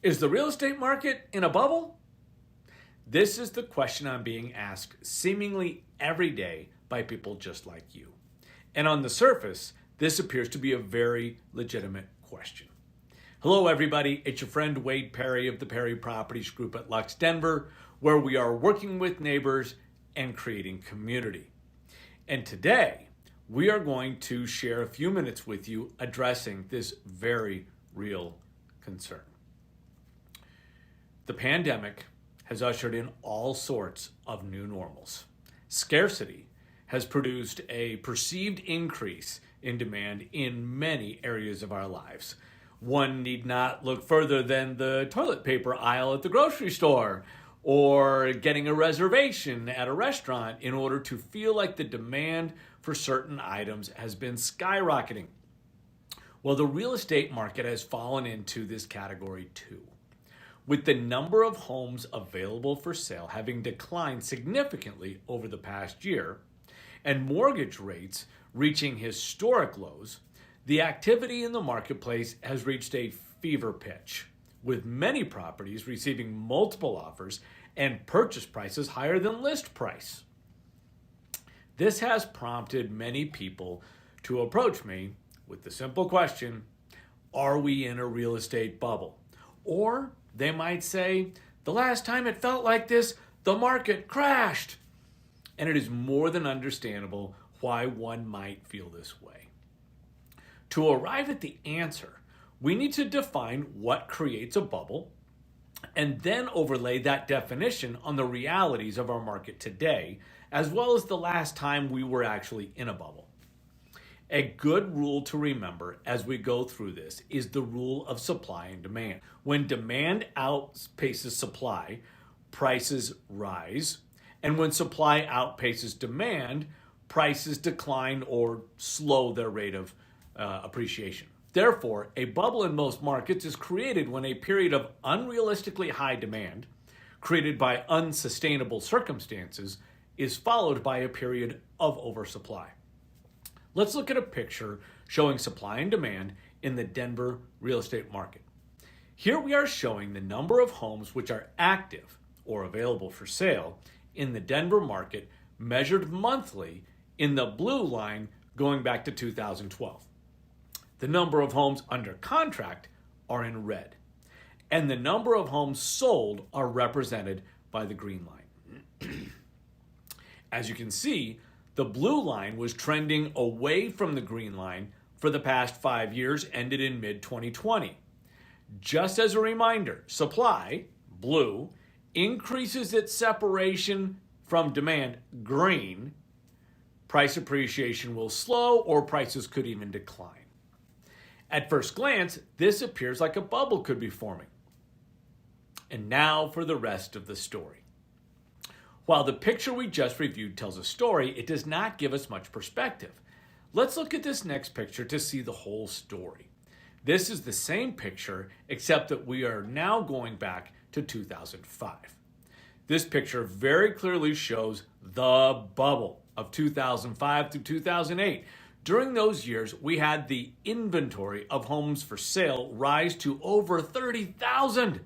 Is the real estate market in a bubble? This is the question I'm being asked seemingly every day by people just like you. And on the surface, this appears to be a very legitimate question. Hello, everybody. It's your friend Wade Perry of the Perry Properties Group at Lux Denver, where we are working with neighbors and creating community. And today, we are going to share a few minutes with you addressing this very real concern. The pandemic has ushered in all sorts of new normals. Scarcity has produced a perceived increase in demand in many areas of our lives. One need not look further than the toilet paper aisle at the grocery store or getting a reservation at a restaurant in order to feel like the demand for certain items has been skyrocketing. Well, the real estate market has fallen into this category too, with the number of homes available for sale having declined significantly over the past year and mortgage rates reaching historic lows. The activity in the marketplace has reached a fever pitch, with many properties receiving multiple offers and purchase prices higher than list price. This has prompted many people to approach me with the simple question, are we in a real estate bubble? Or they might say, the last time it felt like this, the market crashed. And it is more than understandable why one might feel this way. To arrive at the answer, we need to define what creates a bubble and then overlay that definition on the realities of our market today, as well as the last time we were actually in a bubble. A good rule to remember as we go through this is the rule of supply and demand. When demand outpaces supply, prices rise. And when supply outpaces demand, prices decline or slow their rate of appreciation. Therefore, a bubble in most markets is created when a period of unrealistically high demand, created by unsustainable circumstances, is followed by a period of oversupply. Let's look at a picture showing supply and demand in the Denver real estate market. Here we are showing the number of homes which are active or available for sale in the Denver market measured monthly in the blue line going back to 2012. The number of homes under contract are in red, and the number of homes sold are represented by the green line. As you can see, the blue line was trending away from the green line for the past 5 years, ended in mid-2020. Just as a reminder, supply, blue, increases its separation from demand, green. Price appreciation will slow or prices could even decline. At first glance, this appears like a bubble could be forming. And now for the rest of the story. While the picture we just reviewed tells a story, it does not give us much perspective. Let's look at this next picture to see the whole story. This is the same picture, except that we are now going back to 2005. This picture very clearly shows the bubble of 2005 to 2008. During those years, we had the inventory of homes for sale rise to over 30,000.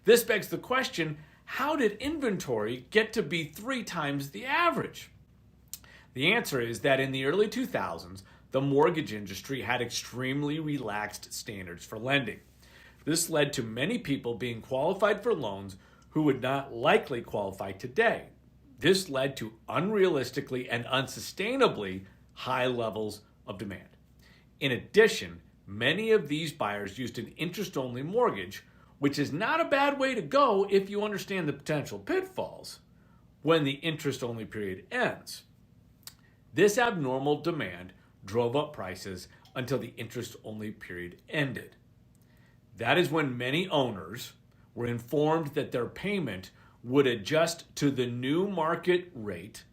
This begs the question, how did inventory get to be 3 times the average? The answer is that in the early 2000s, the mortgage industry had extremely relaxed standards for lending. This led to many people being qualified for loans who would not likely qualify today. This led to unrealistically and unsustainably high levels of demand. In addition, many of these buyers used an interest-only mortgage, which is not a bad way to go if you understand the potential pitfalls when the interest-only period ends. This abnormal demand drove up prices until the interest-only period ended. That is when many owners were informed that their payment would adjust to the new market rate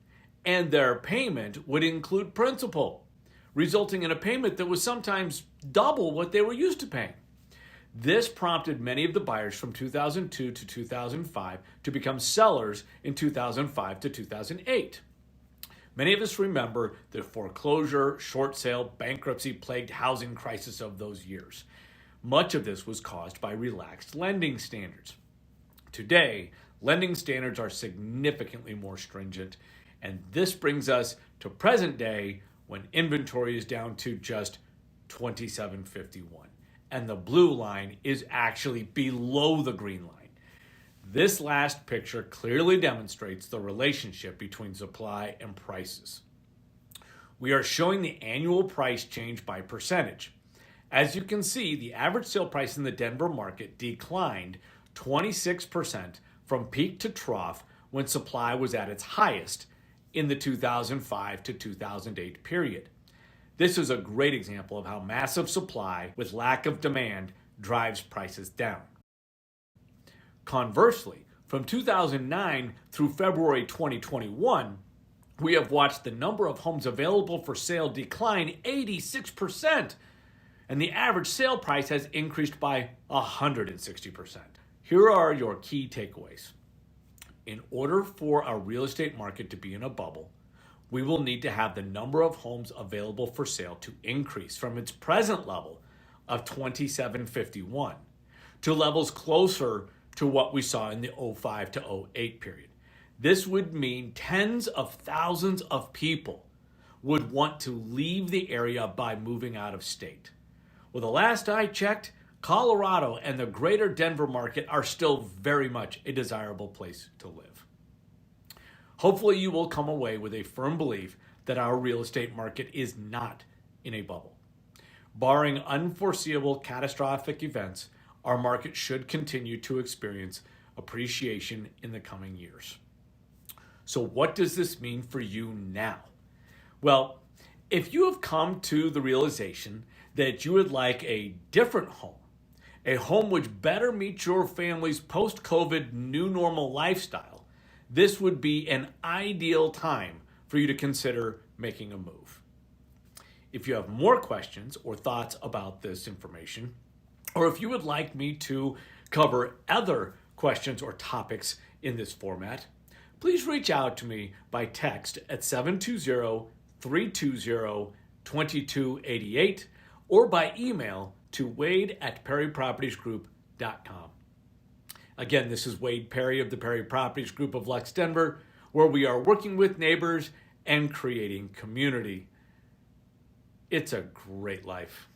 and their payment would include principal, resulting in a payment that was sometimes double what they were used to paying. This prompted many of the buyers from 2002 to 2005 to become sellers in 2005 to 2008. Many of us remember the foreclosure, short sale, bankruptcy-plagued housing crisis of those years. Much of this was caused by relaxed lending standards. Today, lending standards are significantly more stringent, and this brings us to present day when inventory is down to just 2751, and the blue line is actually below the green line. This last picture clearly demonstrates the relationship between supply and prices. We are showing the annual price change by percentage. As you can see, the average sale price in the Denver market declined 26% from peak to trough when supply was at its highest in the 2005 to 2008 period. This is a great example of how massive supply with lack of demand drives prices down. Conversely, from 2009 through February 2021, we have watched the number of homes available for sale decline 86%, and the average sale price has increased by 160%. Here are your key takeaways. In order for our real estate market to be in a bubble, we will need to have the number of homes available for sale to increase from its present level of 2751 to levels closer to what we saw in the 05 to 08 period. This would mean tens of thousands of people would want to leave the area by moving out of state. Well, the last I checked, Colorado and the greater Denver market are still very much a desirable place to live. Hopefully you will come away with a firm belief that our real estate market is not in a bubble. Barring unforeseeable catastrophic events, our market should continue to experience appreciation in the coming years. So what does this mean for you now? Well, if you have come to the realization that you would like a different home, a home which better meets your family's post-COVID new normal lifestyle, this would be an ideal time for you to consider making a move. If you have more questions or thoughts about this information, or if you would like me to cover other questions or topics in this format, please reach out to me by text at 720-320-2288 or by email to wade@perrypropertiesgroup.com. Again, this is Wade Perry of the Perry Properties Group of Lux Denver, where we are working with neighbors and creating community. It's a great life.